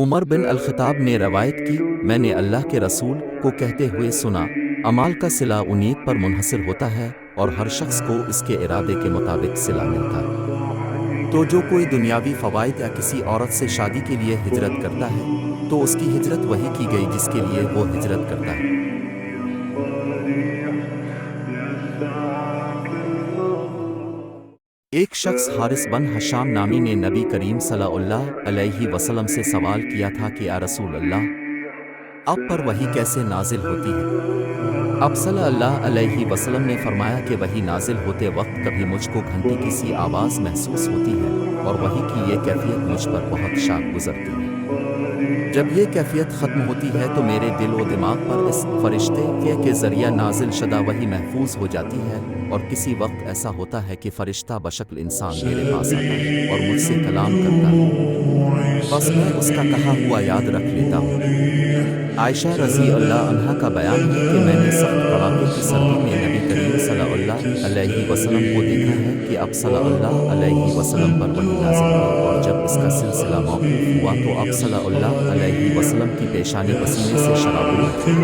عمر بن الخطاب نے روایت کی، میں نے اللہ کے رسول کو کہتے ہوئے سنا، اعمال کا صلہ نیت پر منحصر ہوتا ہے اور ہر شخص کو اس کے ارادے کے مطابق صلہ ملتا ہے۔ تو جو کوئی دنیاوی فوائد یا کسی عورت سے شادی کے لیے ہجرت کرتا ہے تو اس کی ہجرت وہی کی گئی جس کے لیے وہ ہجرت کرتا ہے۔ ایک شخص حارث بن حشام نامی نے نبی کریم صلی اللہ علیہ وسلم سے سوال کیا تھا کہ یا رسول اللہ، اب پر وحی کیسے نازل ہوتی ہے؟ اب صلی اللہ علیہ وسلم نے فرمایا کہ وحی نازل ہوتے وقت کبھی مجھ کو گھنٹی کی سی آواز محسوس ہوتی ہے اور وحی کی یہ کیفیت مجھ پر بہت شاق گزرتی ہے۔ جب یہ کیفیت ختم ہوتی ہے تو میرے دل و دماغ پر اس فرشتے کے ذریعہ نازل شدہ وحی محفوظ ہو جاتی ہے، اور کسی وقت ایسا ہوتا ہے کہ فرشتہ بشکل انسان میرے پاس آتا ہے اور مجھ سے کلام کرتا ہے، بس میں اس کا کہا ہوا یاد رکھ لیتا ہوں۔ عائشہ رضی اللہ عنہا کا بیان ہے کہ میں نے سخت کڑاکے کی سردی میں نبی کریم صلی اللہ علیہ وسلم کو دیکھا ہے کہ اب صلی اللہ علیہ وسلم پر وحی نازل ہوئی، اور جب اس کا سلسلہ موقوف ہوا تو اب صلی اللہ علیہ وسلم کی پیشانی پسینے سے شرابور تھی۔